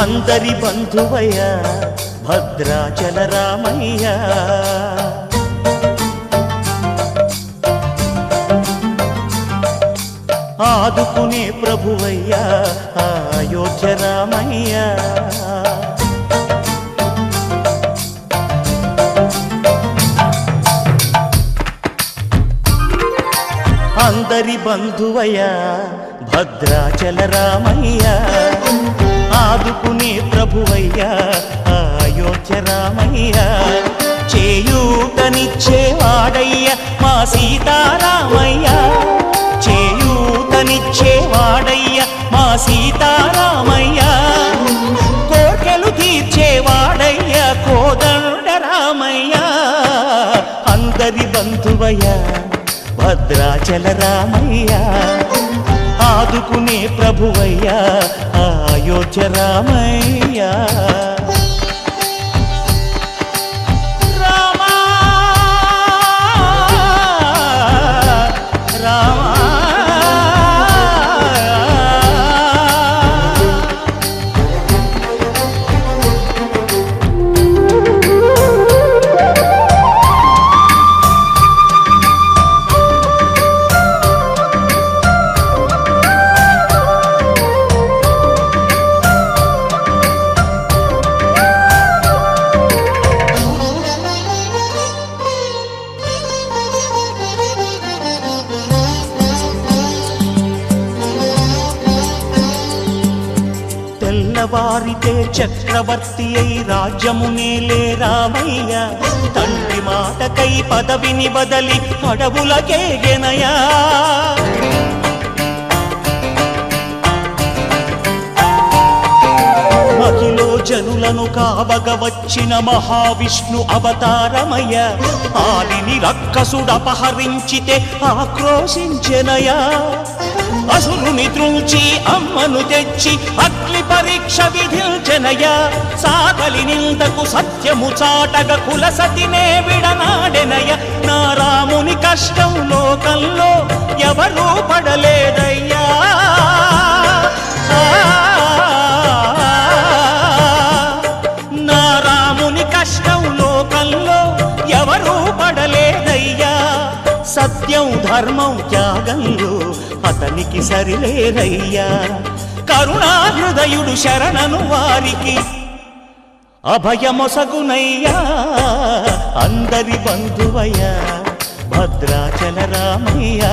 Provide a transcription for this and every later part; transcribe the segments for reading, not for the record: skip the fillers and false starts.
అందరి బంధువయ్య భద్రాచల రామయ్య ఆదుకునే ప్రభువయ్య అయోధ్య రామయ్య అందరి బంధువయ్య భద్రాచల రామయ్య ఆదుకునే ప్రభువయ్య అయోధ్య రామయ్య చేయూతనిచ్చేవాడయ్య మా సీతారామయ్య చేయూతనిచ్చేవాడయ్య మా సీతారామయ్య కోర్కెలు తీర్చేవాడయ్య కోదండ రామయ్య అందరి బంధువయ్య భద్రాచల రామయ్య ఆదుకునే ప్రభువయ్య అయోధ్య రామయ్య వారితే చక్రవర్తి అయి రాజ్యమునేలే రామయ్య తండ్రి మాటకై పదవిని బదలి అడవులకేగెనయా మహిలో జనులను కావగ వచ్చిన మహావిష్ణు అవతారమయ్య ఆలిని రక్కసుడపహరించితే ఆక్రోశించెనయా అసురుని త్రుంచి అమ్మను తెచ్చి అగ్ని పరీక్ష విధించెనయ సాగలి నిందకు సత్యము చాటగ కుల సతినే విడనాడెనయ నా రాముని కష్టం లోకంలో ఎవరూ పడలేదయ్యా నా రాముని కష్టం లోకంలో ఎవరూ పడలేదయ్యా సత్యం ధర్మం త్యాగంలో అతనికి సరిలేరయ్యా కరుణాహృదయుడు శరణను వారికి అభయమొసగునయ్యా అందరి బంధువయ్య భద్రాచల రామయ్య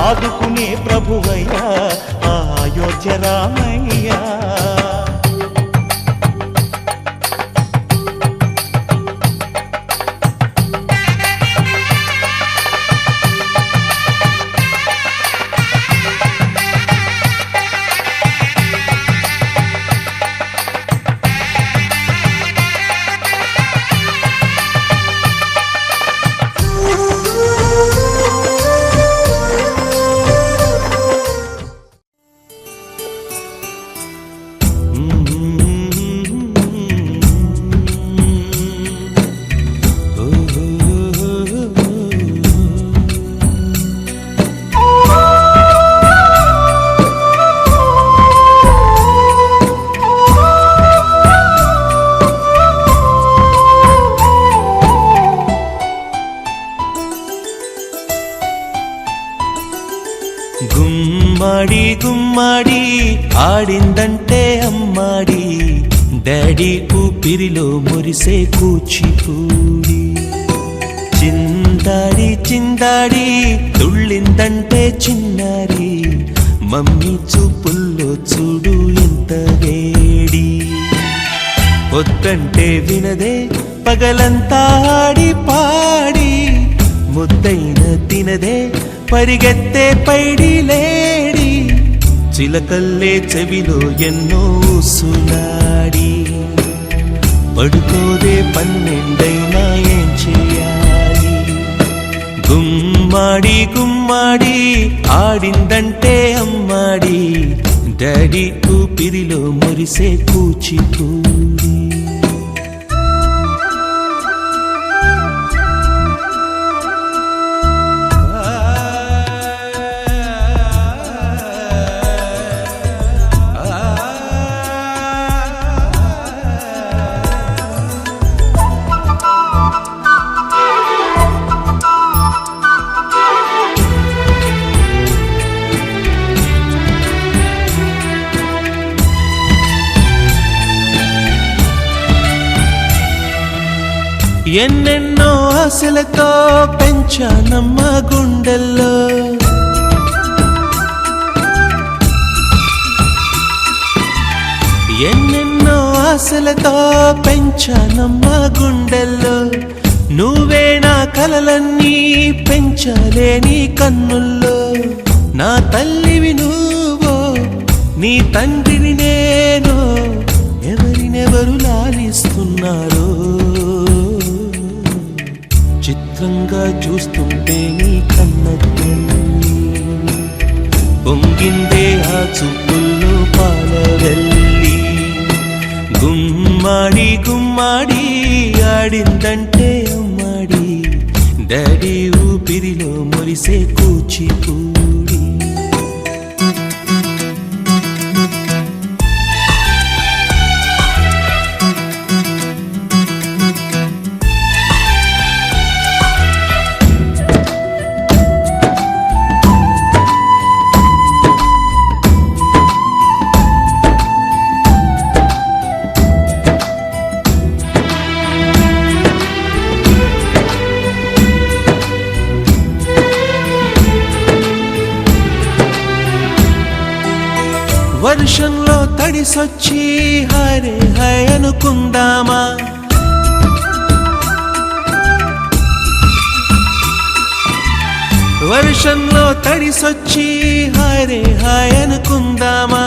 ఆదుకునే ప్రభువయ్య అయోధ్య రామయ్య గుమ్మడి గుమ్మడి ఆడిందంటే అమ్మాడి డాడీ ఊపిరిలో మురిసే కూచిపూడి చిందాడి చిందాడి తుళ్ళిందంటే చిన్నారి మమ్మీ చూపుల్లో చూడు ఎంత వేడి వద్దంటే వినదే పగలంతా ఆడి పాడి ముద్దైన తినదే పరిగెత్తే పైడి లేడి చిలకల్లే చెవిలో ఎన్నో సులాడి పడుకోదే పన్నెండైనా ఏం చేయాలి గుమ్మాడి గుమ్మాడి ఆడిందంటే అమ్మాడి డాడీ ఊపిరిలో మురిసే కూచిపూడి ఎన్నెన్నో ఆశలతో పెంచానమ్మ గుండెల్లో, ఎన్నెన్నో ఆశలతో పెంచానమ్మ గుండెల్లో, నువ్వే నా కలలన్నీ పెంచాలే నీ కన్నుల్లో. నా తల్లివి నువ్వో నీ తండ్రిని నేను, ఎవరినెవరు లాలిస్తున్నారో చిత్రంగా చూస్తుంటే నీ కన్నట్టు పొంగిందే ఆ చూపుల్లో పాలవెల్లి. గుమ్మాడి గుమ్మాడి ఆడిందంటే అమ్మాడి, డాడీ ఊపిరిలో మురిసే కూచిపూడి. వర్షంలో తడిసొచ్చి హరే హై అనుకుందామా, వర్షంలో తడిసొచ్చి హరే హాయ్ అనుకుందామా.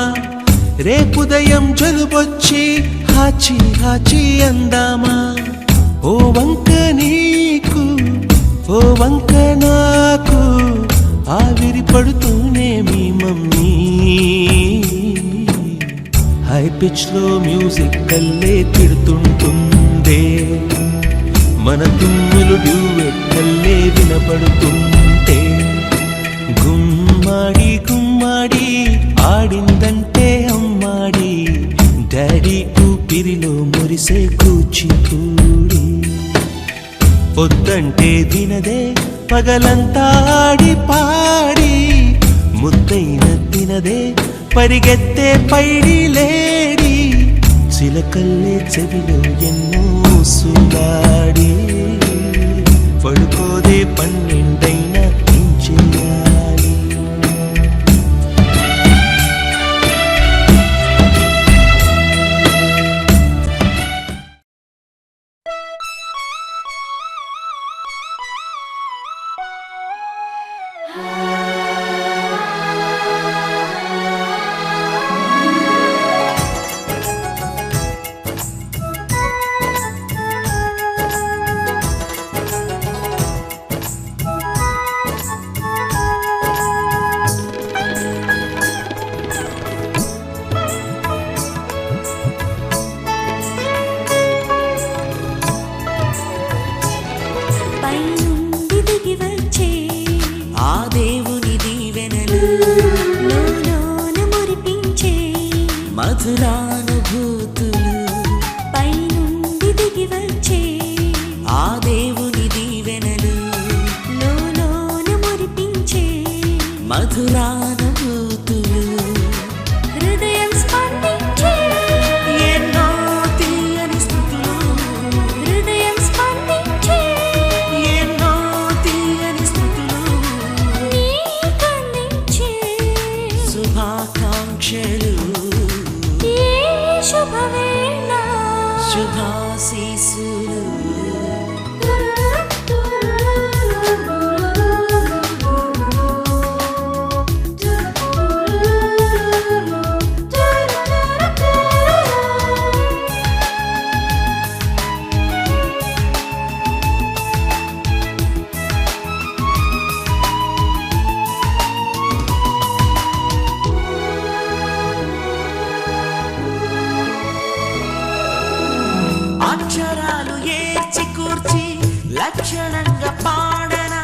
రేపుదయం జలుబొచ్చి హాచి హాచి అందామా. ఓ వంక నీకు ఓ వంక నాకు ఆవిరి పడుతూనే మీ మమ్మీ. హై పిచ్ లో మ్యూజిక్ కల్లే తిడుతుంటుందే, మన తుమ్ములు డ్యూయెట్ కల్లే వినపడుతుంటే. గుమ్మాడి గుమ్మాడి ఆడిందంటే అమ్మాడి, డాడీ ఊపిరిలో మురిసే కూచిపూడి. పొద్దంటే వినదే పగలంతా ఆడి పాడి, ముద్దైన తినదే పరిగెత్తే పైడి లేడి. చిలకల్లే చెవిలో ఎన్నో సులాడి, పడుకోదే పన్నెండైనా ఏం చేయాలి. మధురానుభూతులు పైనుండి దిగి వచ్చే ఆ దేవుని దీవెనలు, లోలోన మురిపించే మధురానుభూతులు. హృదయం స్పందించే ఎన్నో తీయని స్థుతులు, హృదయం స్పందించే ఎన్నో తీయని స్థుతులు. నీకందించే శుభాకాంక్షలు, శుభవేళ శుభాశీస్సులు. అక్షరాలు ఏర్చి కూర్చి లక్షణంగా పాడనా,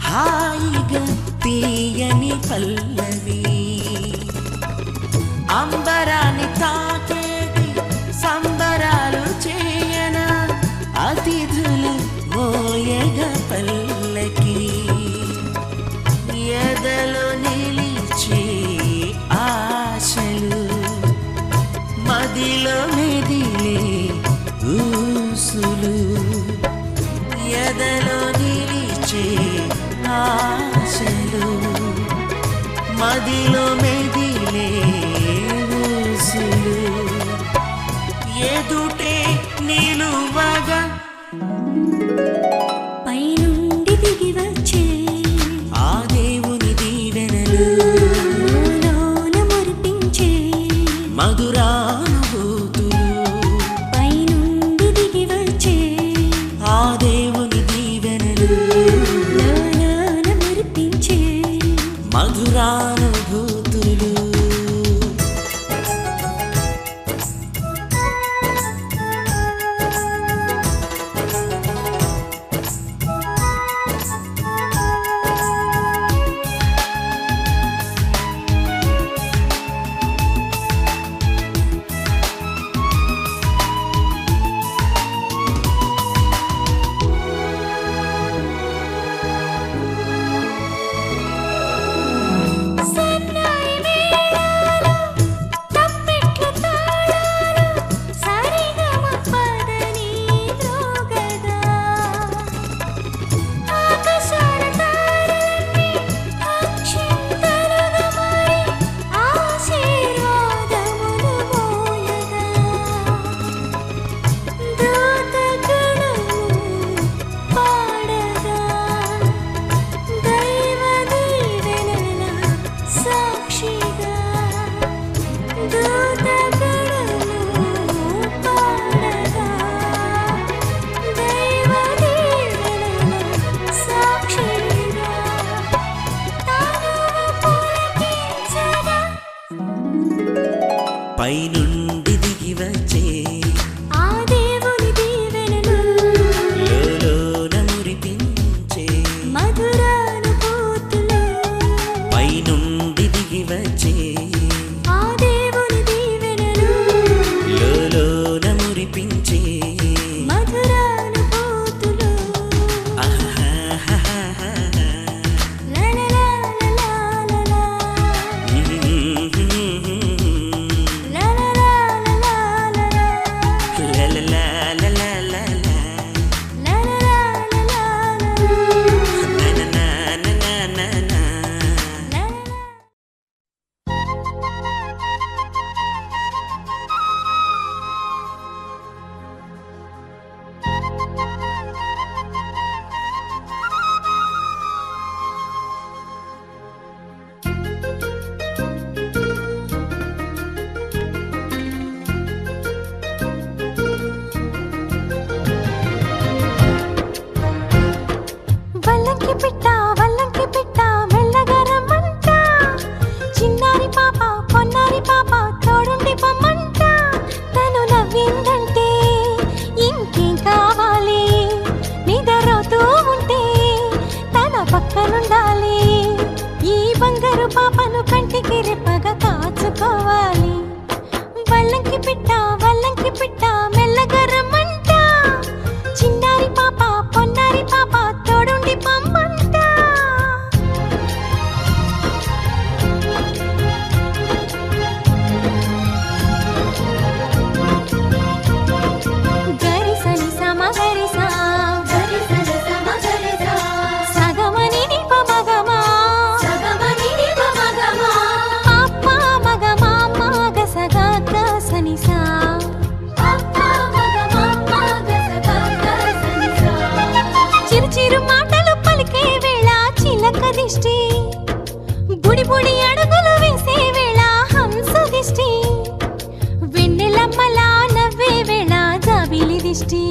హాయిగా తీయని పల్లవి. అంబరాన్ని తాకేది సంబరాలు చేయనా, అతిథులు మోయగ పల్లకి. ఎదలో నిలిచే ఆశలు మదిలో మెదిలే ఊసులు ఎదలో నిలిచే ఆశలు మదిలో మెదిలే ఊసులు ఎదుటే నిలువగా పైనుండి దిగి వచ్చే ఆ దేవుని దీవెనలు లోన మురిపించే మధురానుభూతులు పైనుండి దిగి వచ్చే ఆ దేవుని దీవెనలు లోన మురిపించే మధురానుభూతులు సన్నాయి మేళాలు తప్పెట్ల తాళాలు సరిగమ పదని మ్రోగదా ఆకాశాల తారలన్నీ అక్షింతలుగా మారి ఆశీర్వాదములు మోయగా దూతగణము పాడగా దైవ దీవెనల సాక్షిగా దూతగణము పాడగా దైవ దీవెనల సాక్షిగా తానువు పులకించగా పైనుండి దిగి వచ్చే ఆ దేవుని దీవెనలు లోన మురిపించే మధురానుభూతులు పైనుండి దిగి వచ్చే ఆ దేవుని దీవెనలు లోన మురిపించే మధురానుభూతులు ఆహాహాహాహా. లలలాలలాలలా, లలలాలలాలలా, లలలాలలాలలా, లలలా. వల్లంకి పిట్ట మెల్లగా రమ్మంట చిన్నారి పాప పొన్నారి పాప తోడుండి పొమ్మంట తను నవ్విందంటే ఇంకేం కావాలి నిద్రపోతూ ఉంటే తన పక్కనుండాలి ఈ బంగారు పాపను కంటికి రెప్పగా కాచుకోవాలి వల్లంకి పిట్ట మెల్లగా రమ్మంట చిన్నారి పాప పొన్నారి పాప తోడుండి పొమ్మంట గరిసని సమగరిసా సగమని నిప మగమా పాప మగమా మగ సగా సనిసా చిరు చిరు మాటలు పలికే వేళ చిలక దిష్టి బుడి బుడి అడుగులు వేసే వేళ హంస దిష్టి వెన్నెలమ్మలా నవ్వే వేళ జాబిలి దిష్టి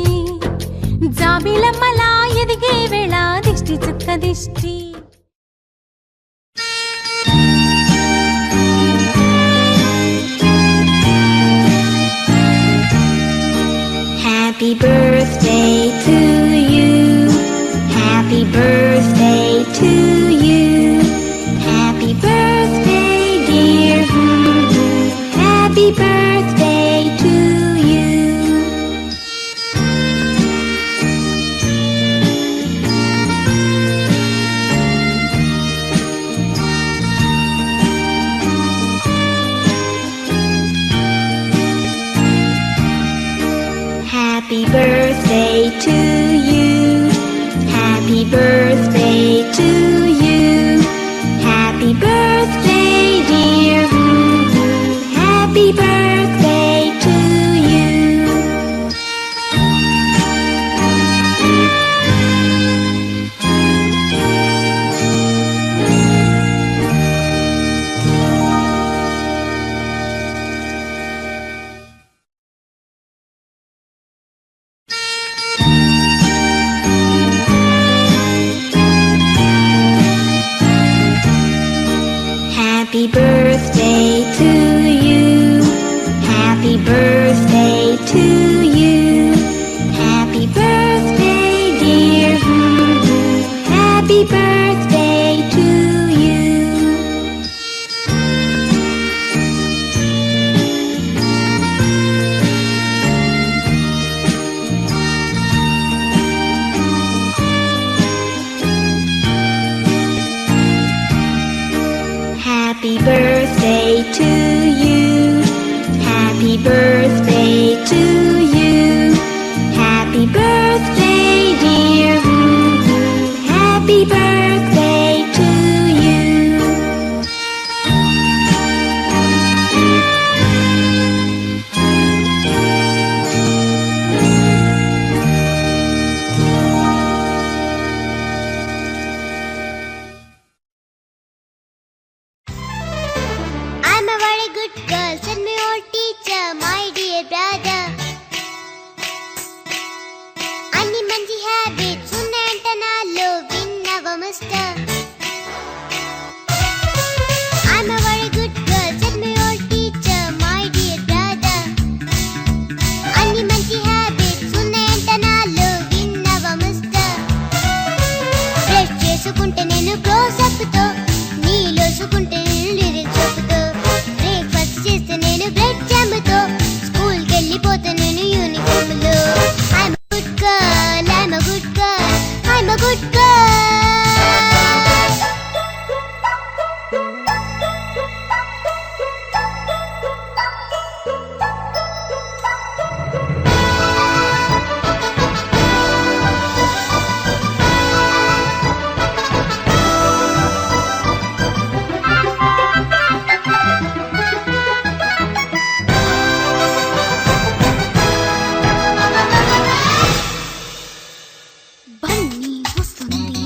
జాబిలమ్మలా ఎదిగే వేళ దిష్టి చుక్క దిష్టి Happy birthday to you. Happy birthday to you. Happy birthday, dear. Happy birthday to you. Happy birthday. birthday to you. Happy birthday to you. Happy birthday, dear. Happy birthday to you. Happy birthday to you. Happy birthday to you. Happy birthday, dear. Happy birthday to you. Happy birthday to you. Happy birthday to you. Happy birthday, dear. Happy birthday to you. I'm a very good girl, said my old teacher, my dear brother. అన్ని మంచి habits ఉన్నాయంట నాలో విన్నవ mister. I'm a very good girl, said my old teacher, my dear brother. అన్ని మంచి habits ఉన్నాయంట నాలో విన్నవ mister. Brush చేసుకుంటే నేను క్లోజ్ అప్ తో, నీలోసుకుంటే నేను లిరిక్స్ చెప్పుతో, బ్రేక్ఫాస్ట్ చేస్తే నేను బ్రెడ్ జామ్ తో, స్కూల్ కి వెళ్ళిపోతే నేను యూనిఫామ్ లో. I'm a good girl, I'm a good girl, I'm a good girl. Bunny వస్తుంది,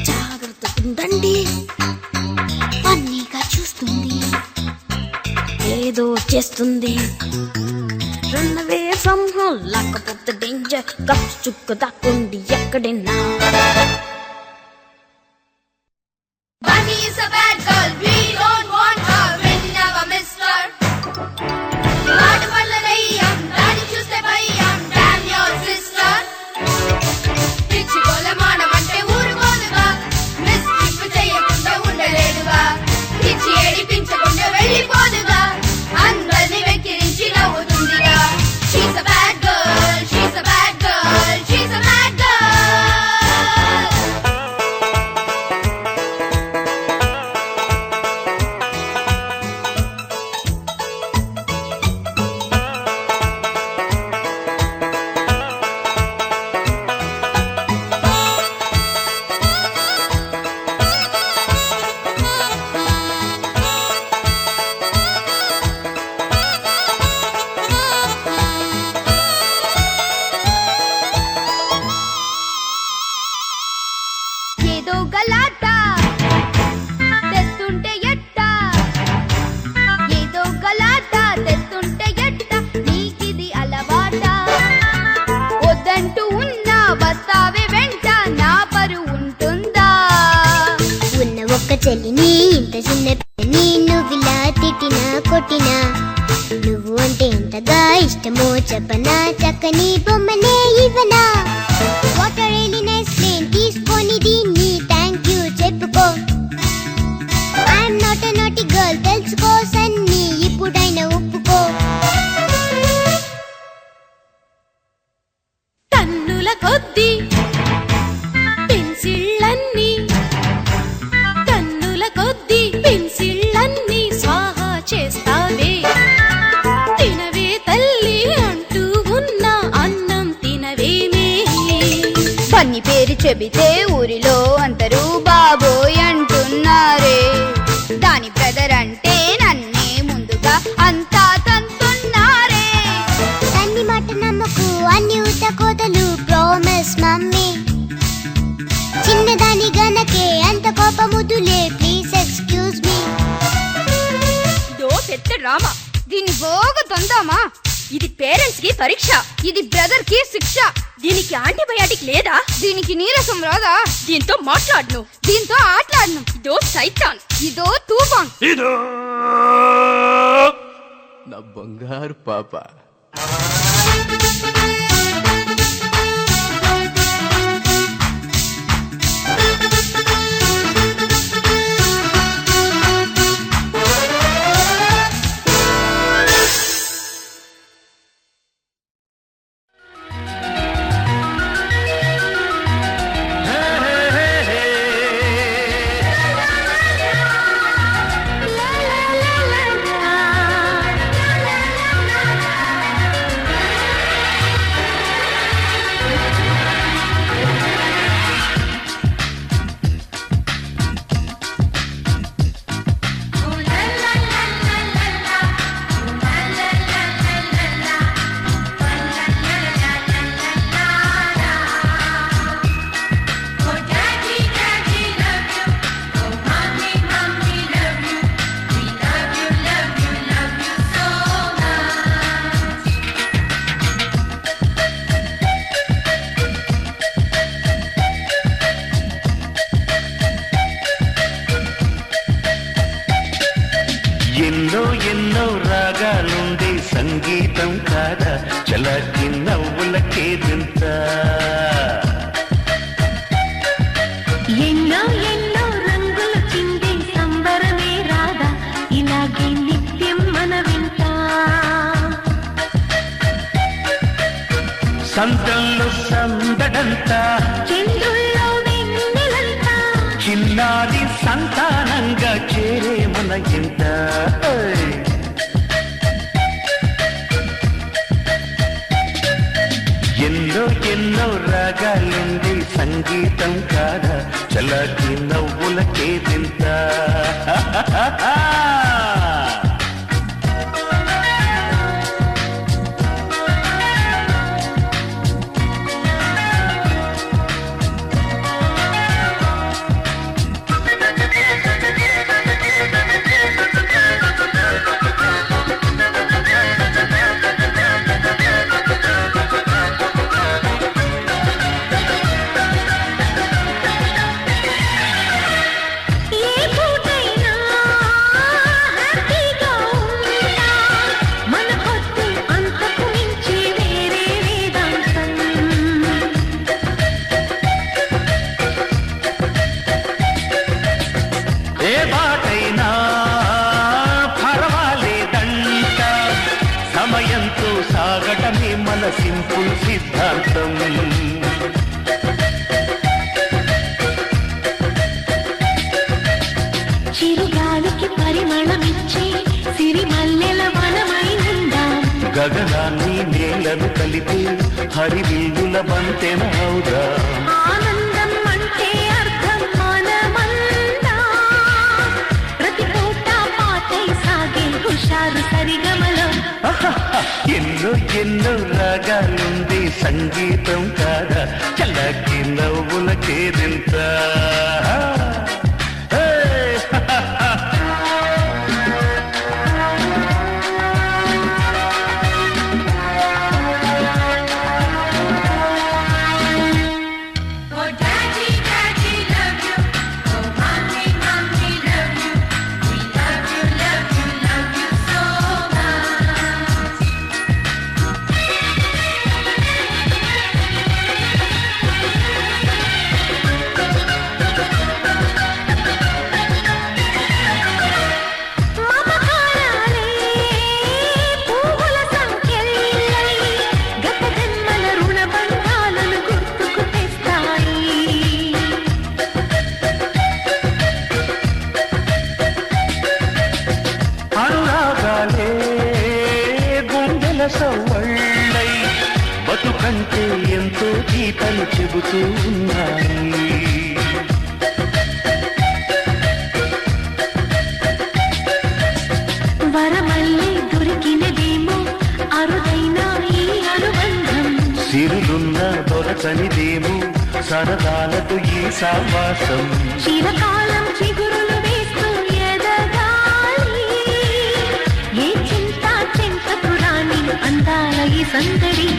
జాగ్రత్త ఉండండి. ఫన్నీగా చూస్తుంది, ఏదో చేస్తుంది. రన్ అవే ఫ్రమ్ హోమ్, లేకపోతే డేంజర్. కప్స్ చుక్క దాక్కుండి ఎక్కడైనా. Bunny is a bad girl, we don't want her. Win never miss her. మాట వల్ల దయ్యం, దాన్ని చూస్తే భయం. Damn your sister. పిచ్చి గోలమానమంటే ఊరుకోదుగా, మిస్ట్రిప్ చేయకుండా ఉండలేదుగా, పిచ్చి ఏడిపించకుండా వెళ్ళిపోదుగా, అందరిని వెక్కిరించి నవ్వుతుందిగా. She's a bad girl, she's a bad girl, she's a bad girl. ఏదో గలాట తెస్తుంటే ఎట్ట, ఏదో గలాట తెస్తుంటే ఎట్ట, నీకిది అలవాట. వద్దంటూ ఉన్నా వస్తావే వెంట, నా పరువు ఉంటుందా? ఉన్న ఒక్క చెల్లిని ఇంత చిన్న పిల్లని నువ్విలా తిట్టినా కొట్టినా, నువ్వు అంటే ఎంతగా ఇష్టమో చెప్పనా, చక్కని బొమ్మనే ఇవ్వనా. వాటర్ రియల్లీ నైస్ ప్లేన్, తీసుకొని దీన్ని థ్యాంక్ యూ చెప్పుకో. ఐఎమ్ నాట్ ఎ నాటి గర్ల్, తెలుసుకో సన్ని ఇప్పుడైనా ఒప్పుకో. టన్నుల కొద్ది పెన్సిళ్ళన్నీ, టన్నుల కొద్ది పెన్సిళ్ళన్నీ స్వాహా చేస్తావే. తినవే తల్లి అంటూ ఉన్న అన్నం బన్నీ పేరు చెబితే ఊరిలో అందరూ బాబోయ్ అంటున్నారే. దాని బ్రదర్ అంటే నన్నే ముందుగా అంతా తంతున్నారే. తన్ని మాట నమ్మకు అన్ని ఉత్త కోతలు ప్రామిస్ మమ్మీ. చిన్నదాని గనకే అంత కోపముదులే ప్లీజ్ ఎక్స్క్యూజ్ మీ. దో పెద్ద డ్రామా, దీన్ని బాగా తందామా. ఇది పేరెంట్స్ కి పరీక్ష, ఇది బ్రదర్ కి శిక్ష. దీనికి యాంటీబయాటిక్ లేదా? దీనికి నీరసం రాదా? దీంతో మాట్లాడను, దీంతో ఆటలాడను. ఇదో సైతాన్, ఇదో తూఫాన్, ఇదో నా బంగారు పాప. ఎన్నో ఎన్నో రాగాలుండే సంగీతం కాదా చలాకి నవ్వులకేదింత. ఎన్నో ఎన్నో రంగుల చిందే సంబరమే రాదా ఇలాగే నిత్యం మన వింట. సంతంలో సందడంతా చంద్రుల్లో వెన్నెలంతా చిన్నారి సంతానంగా చేరే మన ఇంట. ఎన్నో ఎన్నో రాగాలుండి సంగీతం కాదా చలాకి నవ్వులకేదింత. సమయంతో సాగటమే మన సింపుల్ సిద్ధాంతం. చిరుగాలికి పరిమళమిచ్చే సిరిమల్లెల వనమైనందా. గగనాన్ని నేలను కలిపి హరివిల్లుల బంతెన అవుదా. ఆనందం అంటే అర్థం మనమందా. ప్రతి పూట పాటై సాగే హుషారు సరిగమలో. ఎన్నో ఎన్నో రాగాలుంది సంగీతం కాదా చల్లకి నవ్వులకేదింత. మాటే ఎంతో గీతలు చెబుతూ ఉన్నాయి. వరమల్లే దొరికినదేమో అరుదైన ఈ అనుబంధం. సిరులున్న దొరకనిదేమో సరదాలకు ఈ సావాసం. చిరకాలం చిగురులు వేస్తూ ఎదగాలి. ఏ చింత చింతకు రాని అందాల ఈ సందడి.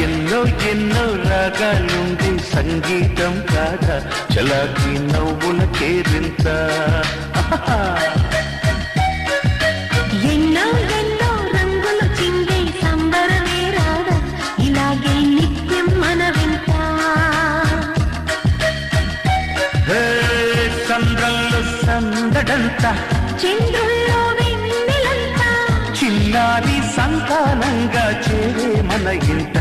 ఎన్నో ఎన్నో రాగాలుంది సంగీతం కాదా చలాకి నవ్వుల కేరింత. ఎన్నో ఎన్నో రంగులు చిందే సంబరమే రాదా ఇలాగే నిత్యం మన వింట. సంద్రంలో సందడంతా చంద్రుల్లో వెన్నెలంతా చిన్నారి సంతానంగా చేరే మన ఇంట.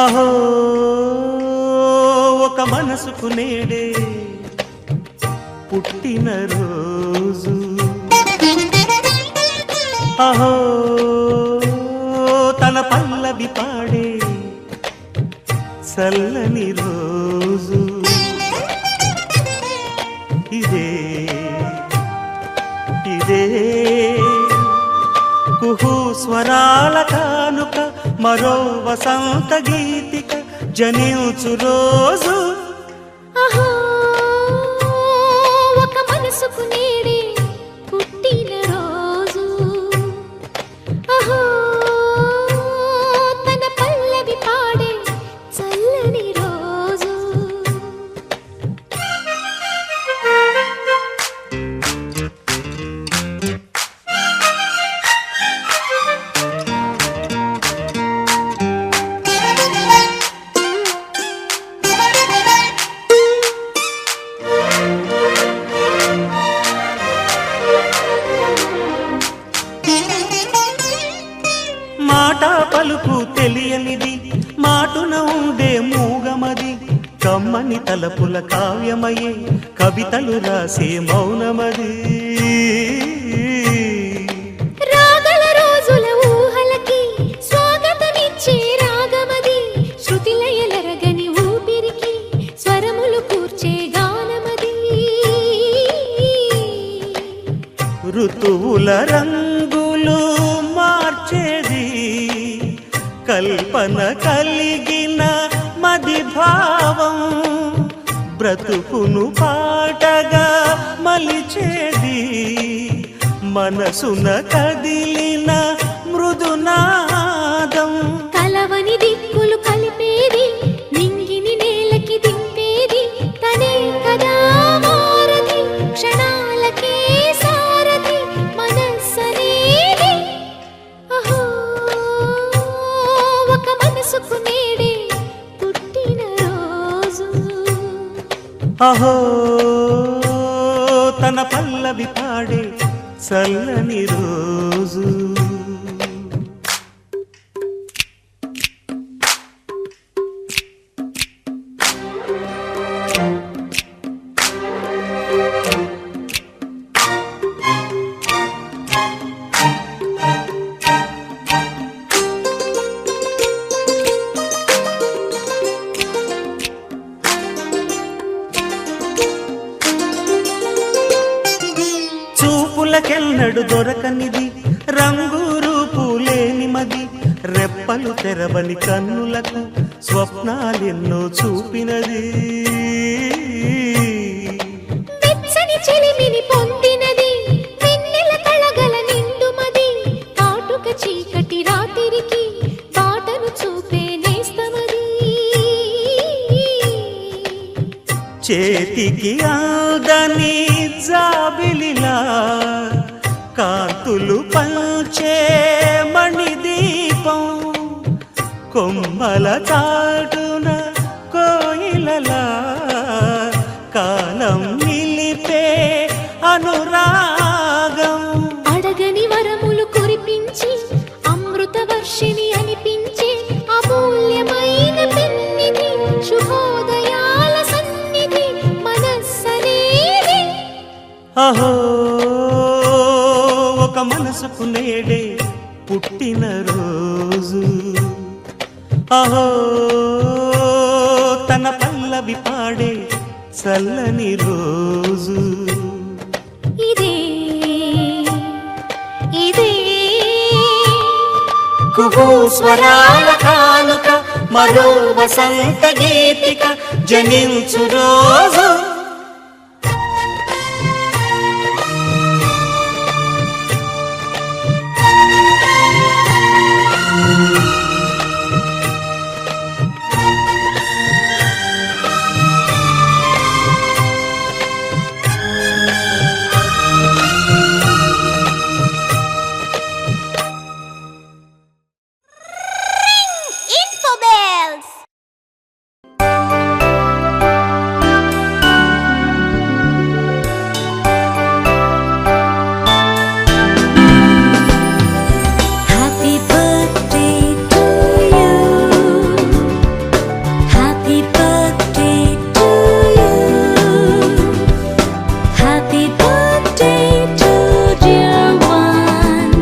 అహో ఒక మనసుకు నేడే పుట్టిన రోజు. అహో తన పల్లవి పాడే చల్లని రోజు. ఇదే ఇదే కుహు స్వరాల కానుక మరో వసంత గీతిక జనించు రోజు. అహో ఒక మనసుకు నేడే పుట్టిన రోజు. అహో తన పల్లవి పాడే చల్లని రోజు. మాట పలుకు తెలియనిది మాటున ఉండే మూగమది. కమ్మని తలపుల కావ్యమయే కవితలు రాసే మౌనమది. రాగల రోజుల ఊహలకి స్వాగతమిచ్చే రాగమది. శృతిలయలరగని ఊపిరికి స్వరములు కూర్చే గానమది. ఋతువుల రంగులు మార్చేది కల్పన కలిగిన మది భావం. బ్రతుకును పాటగా మలిచేది మనసున కదిలిన మృదునాదం. కలవని దిక్కులు కలిపేది నింగిని నేలకి దింపేది తనే కదా మారది. క్షణాలకే సారథి మనస్సనేది. అహో ఒక మనసుకు నేడే పుట్టిన రోజు. అహో తన పల్లవి పాడే చల్లని రోజు. చూపులకెన్నడు దొరకనిది రంగు రూపు లేని మది. రెప్పలు తెరవని కన్నులకు స్వప్నాలెన్నో చూపినది. వెచ్చని చెలిమిని పొందినది వెన్నెల కళగల నిండుమది. కాటుక చీకటి రాత్రికి బాటను చూపే నేస్తమది. చేతికి అందని జాబిలిలా కాంతు భక్తులు పంచే మణిదీపం కొమ్మల చాటున కోయిలలా కాలం నిలిపే అనురాగం అడగని వరములు కురిపించి అమృత వర్షిణి అనిపించి అమూల్యమైన పెన్నిధి శుభోదయాల సన్నిధి మనస్సనేది అహో ఒక మనసుకు నేడే పుట్టిన రోజు అహో తన పల్లవి పాడే చల్లని రోజు ఇదే ఇదే కుహూ స్వరాల కానుక మరో వసంత గీతిక జనించు రోజు Info bells. Happy birthday to you. Happy birthday to you. Happy birthday to dear one.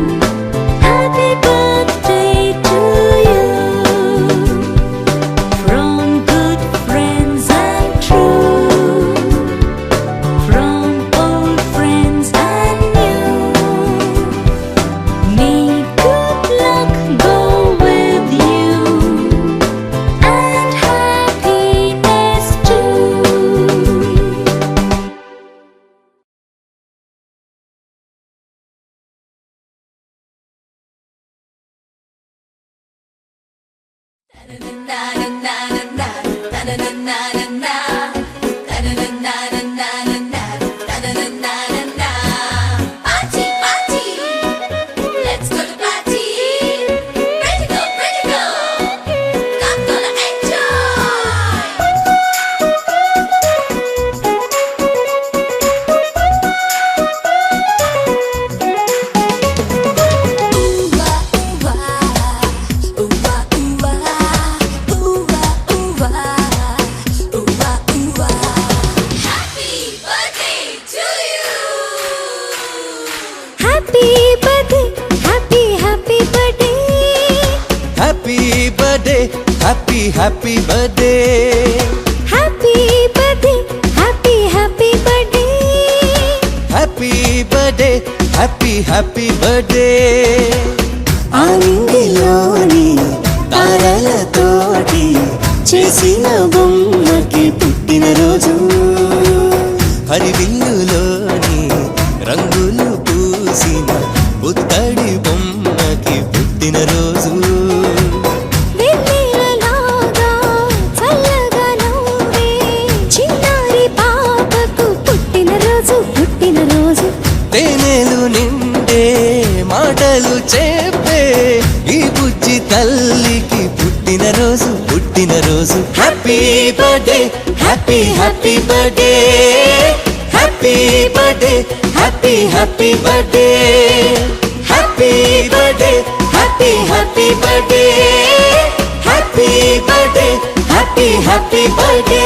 Happy birthday to you. From good friends and true. From old friends and new. May good luck go with you and happiness too. Party, party. Let's go to party. Pretty girl, pretty girl. Come gonna enjoy. Happy birthday to you. Happy birthday, happy birthday. Happy birthday happy birthday Happy birthday, happy birthday. Happy birthday happy birthday ఆనందిలోని తారలతోటి చేసిన బొమ్మకి పుట్టినరోజు హరివిల్లులోని రంగులు పూసిన పుత్తడి బొమ్మకి పుట్టినరోజు వెన్నెలలాగా చల్లగా నవ్వే చిన్నారి పాపకు పుట్టినరోజు. తేనెలు నిండే మాటలు చెప్పే ఈ బుజ్జి తల్లికి పుట్టినరోజు happy birthday happy birthday happy birthday happy birthday happy birthday happy birthday happy birthday happy birthday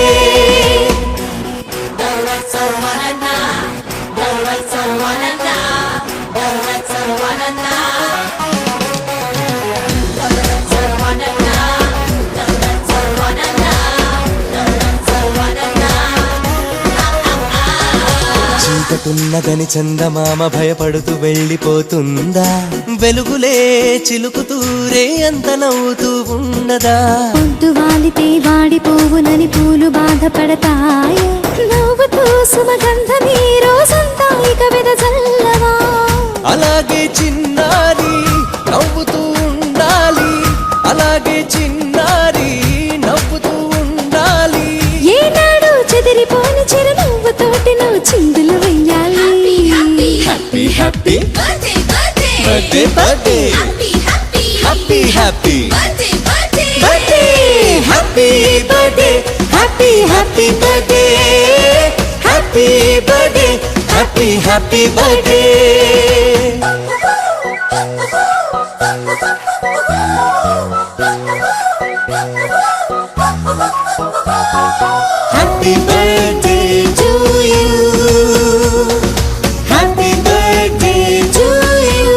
చీకటున్నదని చందమామ భయపడుతూ వెళ్ళిపోతుందా వెలుగులే చిలుకుతూరే అంత నవ్వుతూ ఉన్నదా పొద్దు వాలితే వాడిపోవునని పూలు బాధపడతాయి నవ్వుతూ సుమగంధమీ రోజంతా ఇక వెదజల్లవా అలాగే చిన్నారి నవ్వుతూ ఉండాలి అలాగే చిన్నారి నవ్వుతూ ఉండాలి ఏనాడు చెదిరిపోని చిరునవ్వుతోటి నువ్వు చిందులు వెయ్యాలి happy Birthday, birthday. Birthday birthday happy happy birthday happy birthday happy happy birthday happy birthday happy happy birthday happy birthday to you happy birthday to you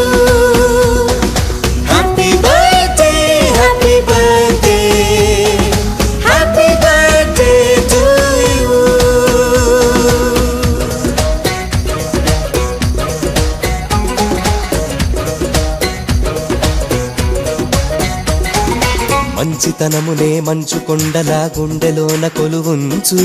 happy birthday happy birthday happy birthday to you మంచితనమునే మంచు కొండలా గుండెలోన కొలువుంచు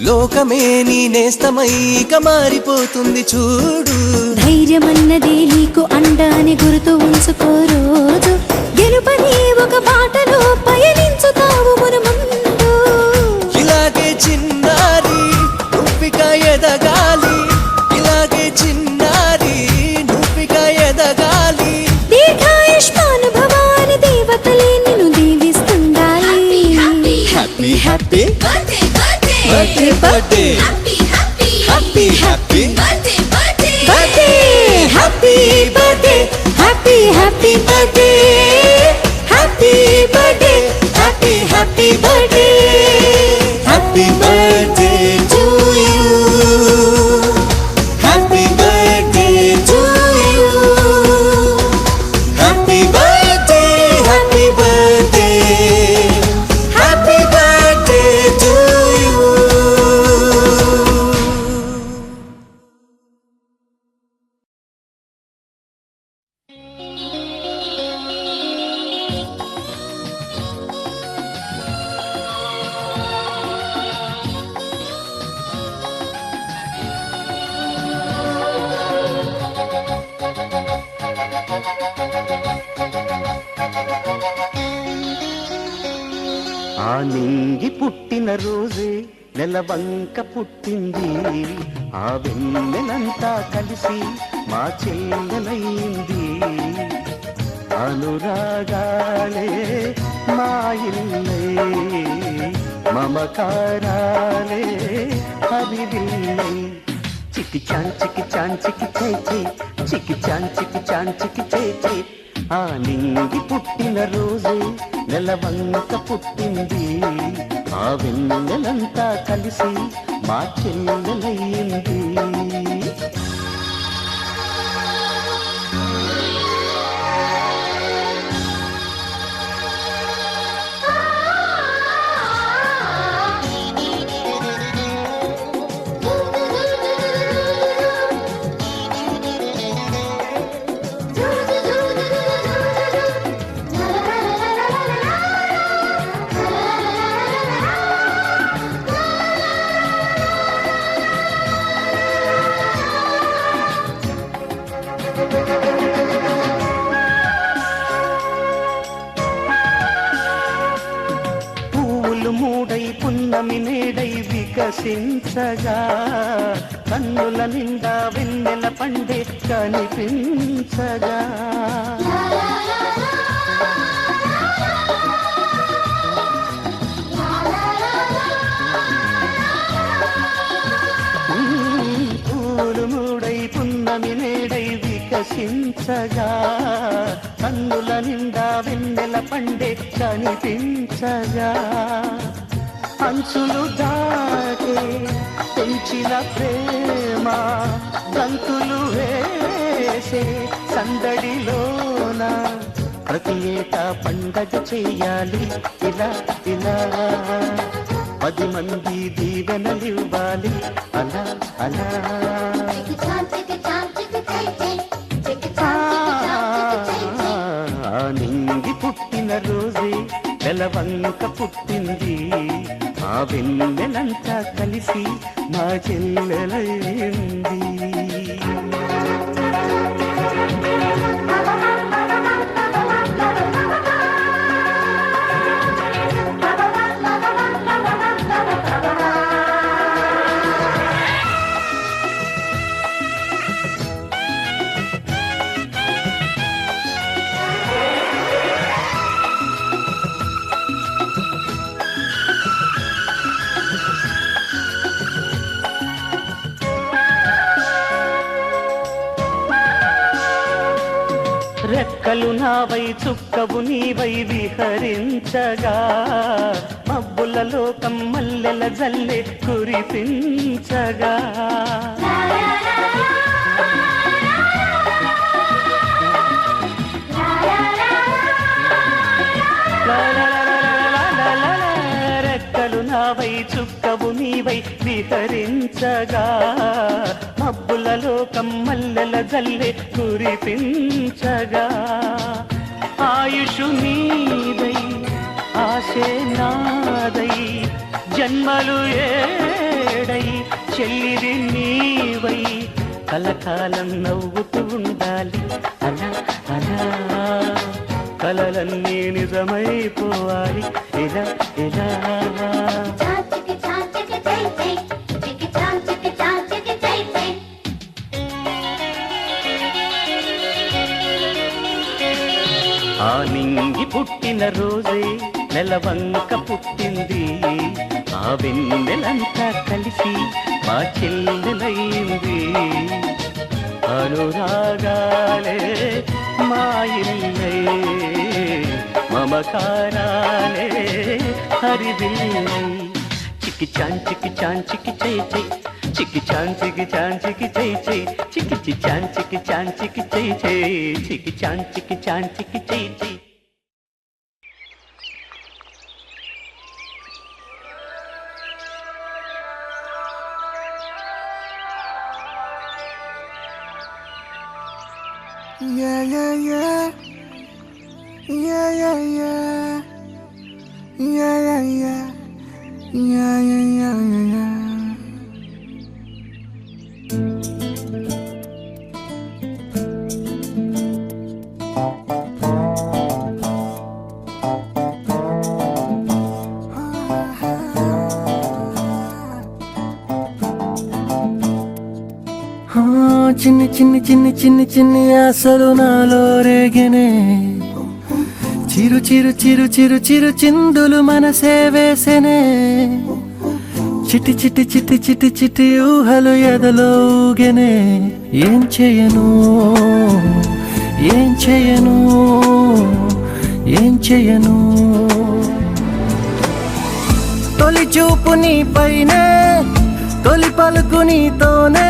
లోకమే నీ నేస్తమైక మారిపోతుంది చూడు ధైర్యమన్నదే నీకు అండాని గుర్తు ఉంచుకో రోజు గెలుపని ఒక బాటలో పయనించుతావు మునుముందు ఇలాగే చిన్నారి నువ్విక ఎదగాలి ఇలాగే చిన్నారి నువ్విక ఎదగాలి దీర్ఘాయుష్మానుభవాని దేవతలే నిన్ను దీవిస్తుండాలి happy happy Birthday, birthday birthday happy happy birthday, birthday happy birthday happy happy birthday happy birthday happy happy birthday happy birthday to you happy birthday to you happy birthday happy birthday happy birthday to you ఆ నింగి పుట్టిన రోజే నెలవంక పుట్టింది ఆ వెన్నెలంతా కలిసి మా చెల్లెలైంది అనురాగాలే మా ఇల్లే మమకారాలే హరివిల్లై చికి చాన్ చికి చాన్ చికి చై చై చికి చాన్ చికి చాన్ చికి చై చై ఆ నింగి పుట్టిన రోజే నెలవంక పుట్టింది ఆ వెన్నెలంతా కలిసి మా చెల్లెలయ్యింది పువ్వులు మూడై పున్నమి నేడై వికసించగా కన్నుల నిండా వెన్నెల పండే కనిపించగా పూలు మూడై పున్నమి నేడై వికసించగా కన్నుల నిండా వెన్నెల పండే కనిపించగా అంచులు దాటే పెంచిన ప్రేమ గంతులు వేసే సందడిలోన ప్రతి ఏటా పండగ చెయ్యాలి ఇలా ఇలా 10 మంది దీవెనలివ్వాలి అలా అలా ఆ నింగి పుట్టిన రోజే నెలవంక పుట్టింది ఆ వెన్నెలంతా కలిసి మా చెల్లెలైంది రెక్కలు నావై చుక్కవు నీవై విహరించగా మబ్బులలో కమ్మల్లెల జల్లె కురిపించగా రెక్కలు నావై చుక్కవు నీవై విహరించగా మబ్బులలో కమ్మల్లెల జల్లె కురిపించగా ఆయుషు నీదై ఆశే నాదై జన్మలు ఏడై చెల్లిది నీవై కలకాలం నవ్వుతూ ఉండాలి అలా అలా కలలన్నీ నిజమైపోవాలి ఇలా ఇలా ఆ నింగి పుట్టిన రోజే నెలవంక పుట్టింది ఆ వెన్నెలంతా కలిసి మా చెల్లెలైంది అనురాగాలే మా ఇల్లే మమకారాలే హరివిల్లై చికి చాన్ చికి చాన్ చికి చై చై చికి చాన్ చికి చాన్ చికి చై చై చికి చాన్ చికి చాన్ చికి చై చై చికి చాన్ చికి చాన్ చికి చై చై Yeah, yeah, yeah. Yeah, yeah, yeah. Yeah, yeah, yeah. Yeah, yeah, yeah, yeah, yeah. చిన్ని చిన్ని చిన్ని చిన్ని చిన్ని ఆశలు నాలో రేగనే చిరు చిరు చిరు చిరు చిరు చిందులు మనసే వేసెనే చిటి చిటి చిటి చిటి చిటి ఊహలు ఎదలో ఊగెనే ఏం చేయను ఏం చేయను ఏం చేయను తొలి చూపు నీ పైనే తొలి పలుకు నీతోనే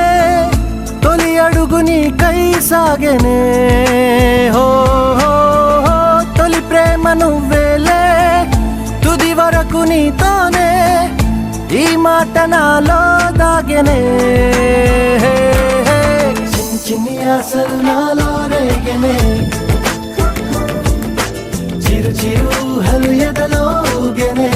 తొలి అడుగు నీకై సాగెనే హో హో హో తొలి ప్రేమ నువ్వేలే తుది వరకు నీతోనే ఈ మాట నాలో దాగెనే చిన్ని చిన్ని ఆశలు నాలో రేగెనే చిరు చిరు ఊహలు ఎదలో ఊగెనే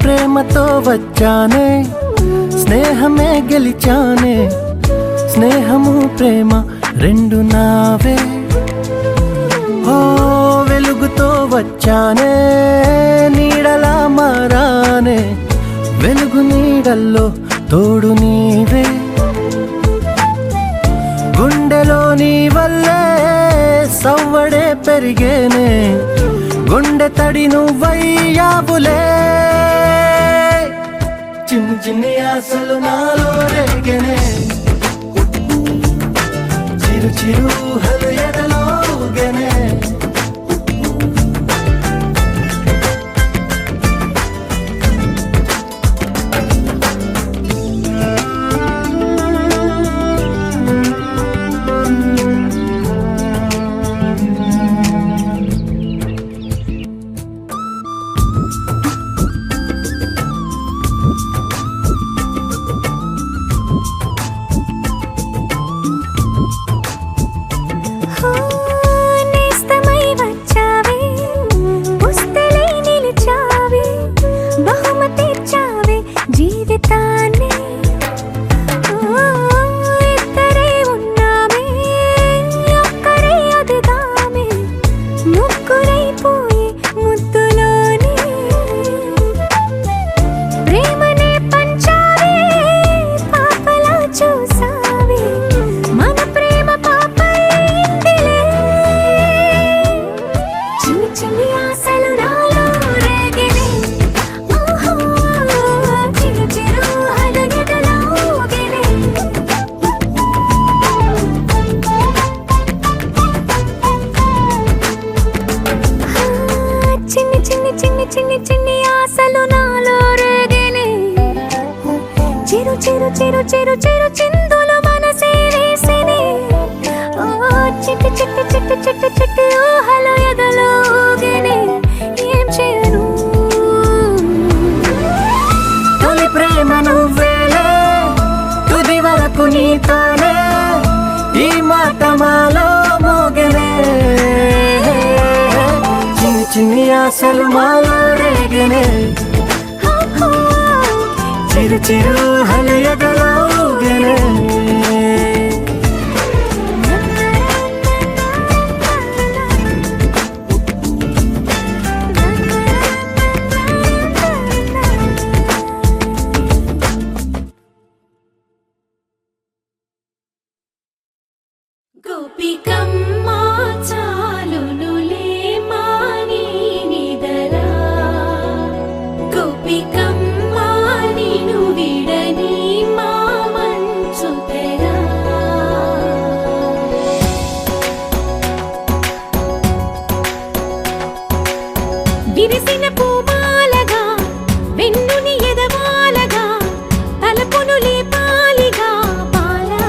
ప్రేమతో వచ్చానే స్నేహమే గెలిచానే స్నేహము ప్రేమ రెండు నావే ఓ వెలుగుతో వచ్చానే నీడలా మారానే వెలుగు నీడల్లో తోడు నీవే గుండెలో నీ వల్లే సవ్వడే పెరిగేనే గుండె తడి నువ్వయ్యావులే చిన్ని చిన్ని ఆశలు నాలో రేగెనే చిరు చిరు ఊహలు ఎదలో ఊగెనే చిన్ని ఆశలు నాలో రేగినే చిరు చిరు చిరు చిరు చిరు చిందులు మనసే వేసినే ఓ చిట్టి చిట్టి చిట్టి చిట్టి చిట్టి ఊహలు ఎదలో ఊగినే ఏం చేయను తొలి ప్రేమ నువ్వేలే తుది వరకు నీతోనే ఈ మాట మాలో మోగనే చిన్ని చిన్ని ఆశలు మాలో రేగనే చిరు చిరు హలయగలో ఊగనే గోపికమ్మ చాలునులే మాని నిదరా గోపికమ్మ నిను విడని మా మంచు తెరా విరిసిన పూమాలగా వెన్నుని ఎదవాలగా తలపును లేపాలిగా బాలా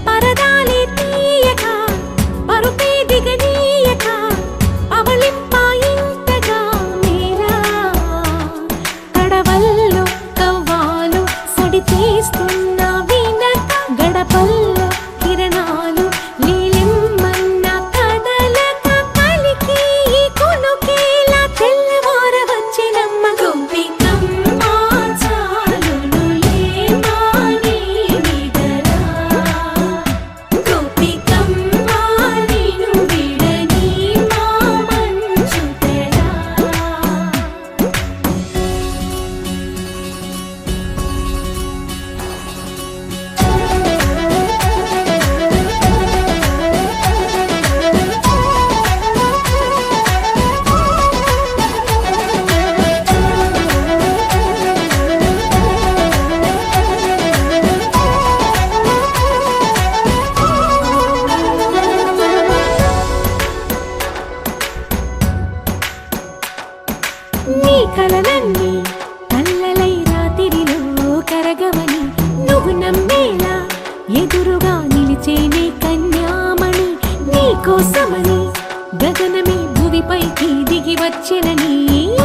పరదాలే తీయక పరుపే దిగనీయక అవలింపాయింతగా మేరా కడవల్లో కవ్వాలు సడి తీస్తున్న వీణత గడపల్లో కిరణాలు లీలిమ్మన్న కదలక కలికి ఈ కొనుకేలా తెల్లవార వచ్చినమ్మ గోపికమ్మ చాలునులే మాని నిదరా గోపికమ్మ నిను విడని మా మంచు తెరా నీ కలలన్నీ కల్లలై రాత్రిలో కరగవని నువ్వు నమ్మేలా ఎదురుగా నిలిచేనే కన్యామణి నీ కోసమని గగనమే భువిపైకి దిగి వచ్చినని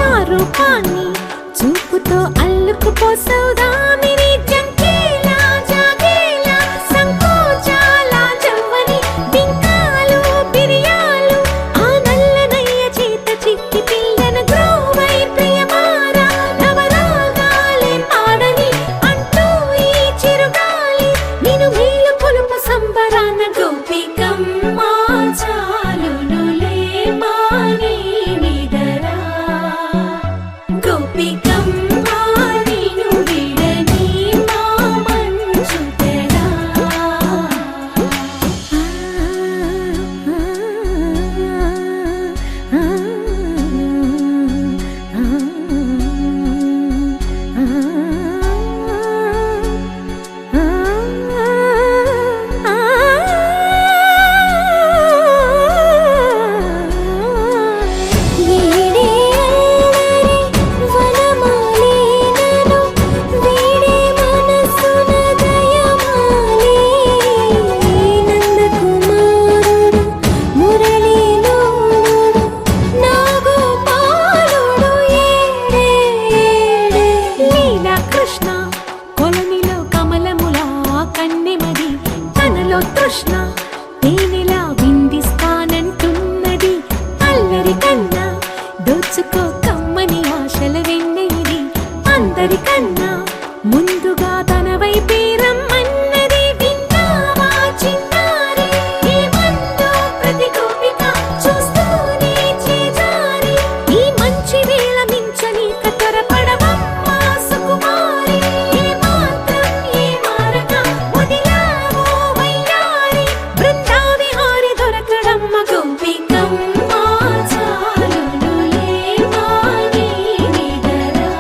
ఆ రూపాన్ని చూపుతో అల్లుకుపోసౌదామిని జంకేలా జాగేలా సంకోచాల జవ్వని బింకాలు బిరియాలు ఆ నల్లనయ్య చేత చిక్కి పిల్లన గ్రోవై ప్రియమారా నవరాగాలే పాడని అంటూ ఈ చిరుగాలి నిను మేలు పొలుపు సంబరాన గోపికమ్మ చాలునులే మాని నిదరా గోపికమ్మ నిను విడని మా మంచు తెరా వీడే అల్లరి వనమాలినను వీడే మనసున దయమాలి నందకుమారుడు మురళీలోనుడు నాగోపాలుడు ఏడే ఏడే లీలా కృష్ణ కొలనిలో కమలములా కన్నెమది తనలో తృష్ణ తేనెలా విందిస్తానంటున్నది అల్లరి కన్నా దోచుకో కమ్మని ఆశల వెన్నెయిది అందరికన్నా ముందుగా తన వైపే రమ్మన్నది విన్నావా చిన్నారి ఏమందో ప్రతి గోపిక చూస్తూనే చేజారి ఈ మంచి వేళ మించని కతరపడవమ్మ సుకుమారి ఏ మాత్రం ఏ మారక వదిలావో వయ్యారి బృందావిహారి దొరకడమ్మ గోపికమ్మ చాలునులే మాని నిదరా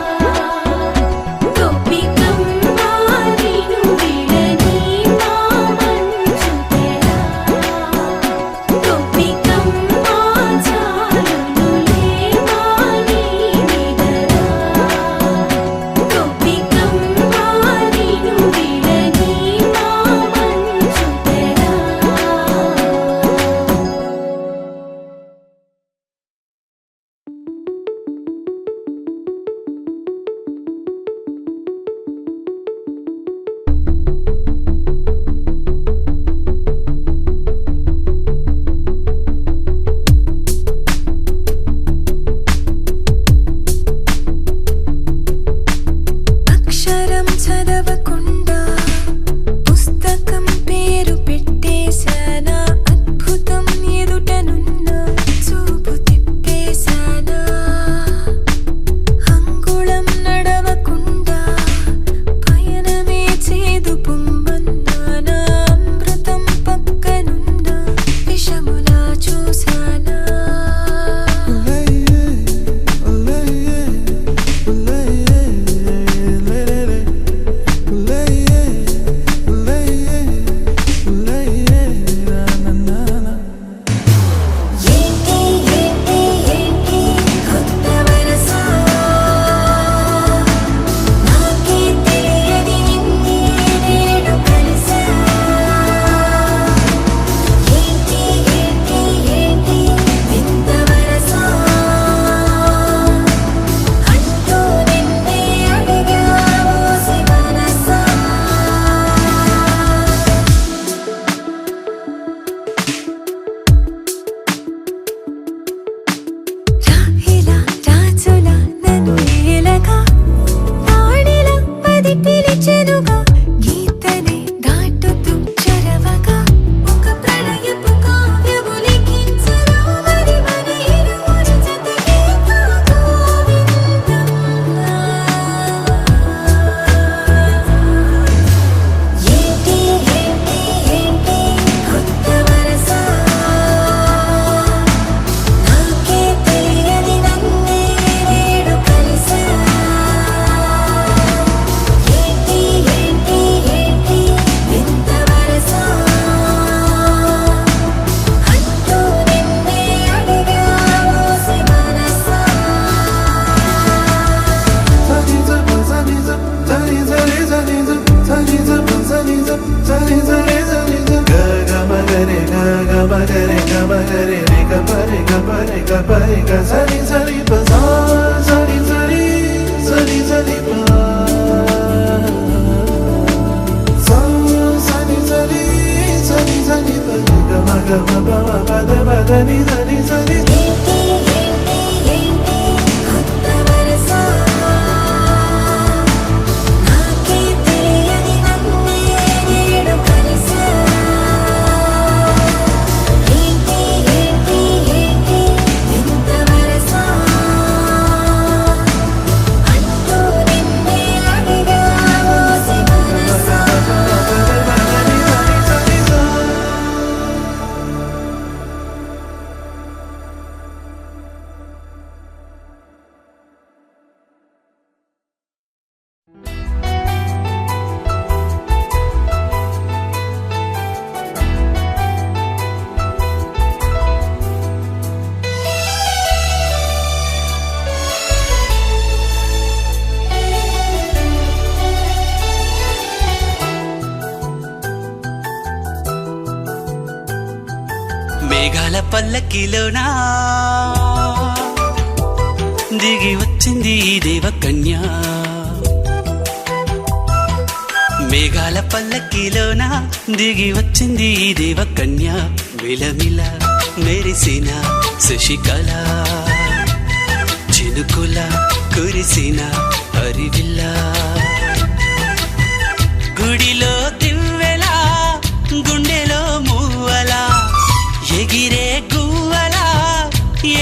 మేఘాల పల్లకిలోనా దిగి వచ్చింది ఈ దేవకన్య మేఘాల పల్లకిలోనా దిగి వచ్చింది ఈ దేవకన్య మిలమిల మెరిసిన శశికళ చినుకుల కురిసిన హరివిల్ల గుడిలో దివ్వెలా గుండెలో మూవలా ఎగిరే గువ్వలా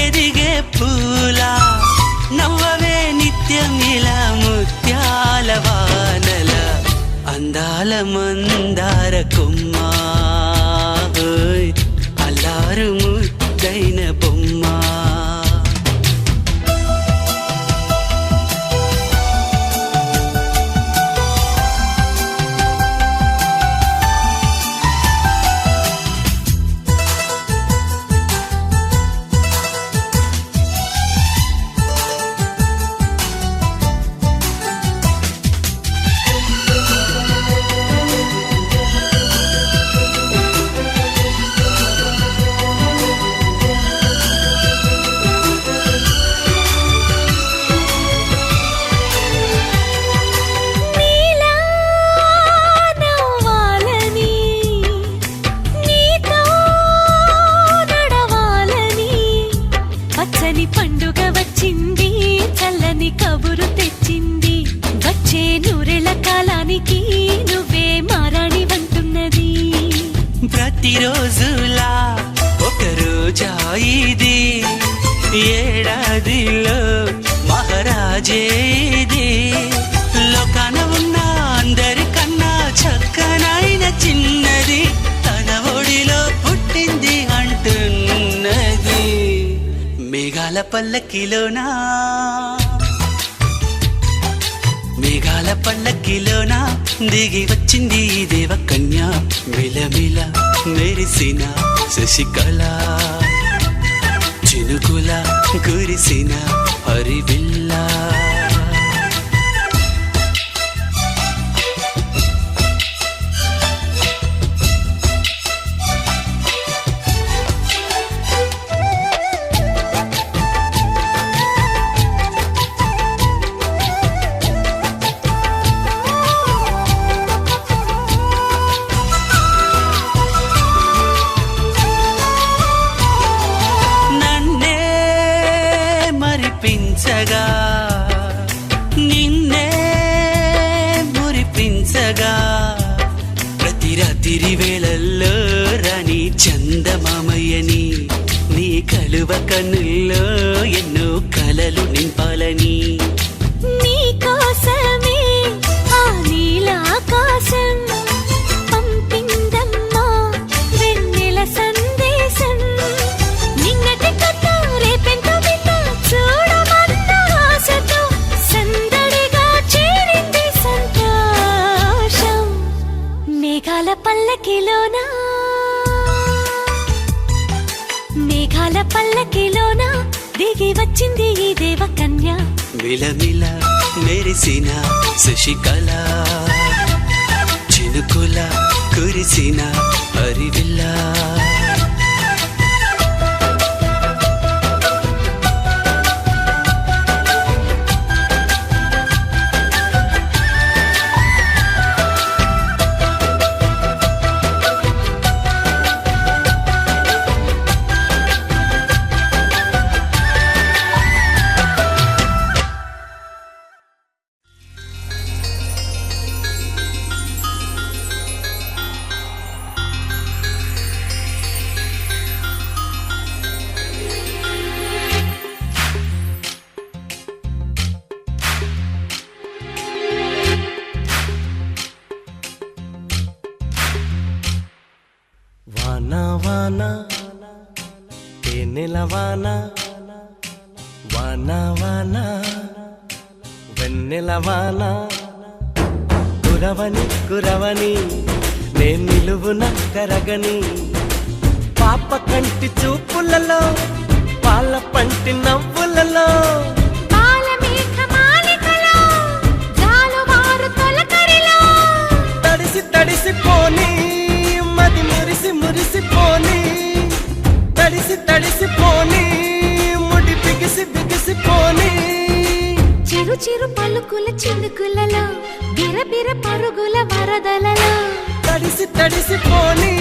ఎదిగే పూలా నవ్వవే నిత్యం ఇలా ముత్యాల వానల అందాల మందార కొమ్మ అల్లారు ముద్దైన బొమ్మ పండుగ వచ్చింది చల్లని కబురు తెచ్చింది వచ్చే నూరెళ్ళ కాలానికి నువ్వే మారాణి వంటున్నది ప్రతిరోజులా ఒక రోజా ఇది ఏడాదిలో మహారాజే ఇది లోకాన ఉన్న అందరికన్నా చక్కనైన చిన్నది తన ఒడిలో పుట్టింది అంటున్నది మేఘాల పల్లకిలోనా మేఘాల పల్లకిలోనా దిగి వచ్చింది ఈ దేవకన్య మిలమిల మెరిసిన శశికళ చినుకుల కురిసిన హరివిల్లా నిన్నే మురిపించగా ప్రతి రాత్రి వేళల్లో రాణి చందమామయ్యని నీ కలువ కన్నుల్లో ఎన్నో కలలు నింపాలని నీ కోసమే ఆ నీలాకాశం పంపిందమ్మా వెన్నెల సందేశం నిన్నటి కథ రేపెంత వింత చూడమన్న ఆశతో సందడిగా చేరింది సంతోషం మేఘాల పల్లకిలోనా మేఘాల పల్లకిలోనా దిగి వచ్చింది ఈ దేవకన్య మిలమిల మెరిసిన శశికళ చినుకుల కురిసిన హరివిల్లా వానా వానా తేనెల వానా వానా వానా వెన్నెల వానా కురవని కురవని నేను నిలువున కరగని పాప కంటి చూపులలో పాల పంటి నవ్వులలో తడిసి తడిసిపోని మది మురిసి మురిసిపోని తడిసి చిరు చిరు పలుకుల చినుకులలో బిరబిర పరుగుల వరదలలో తడిసి తడిసి పోనీ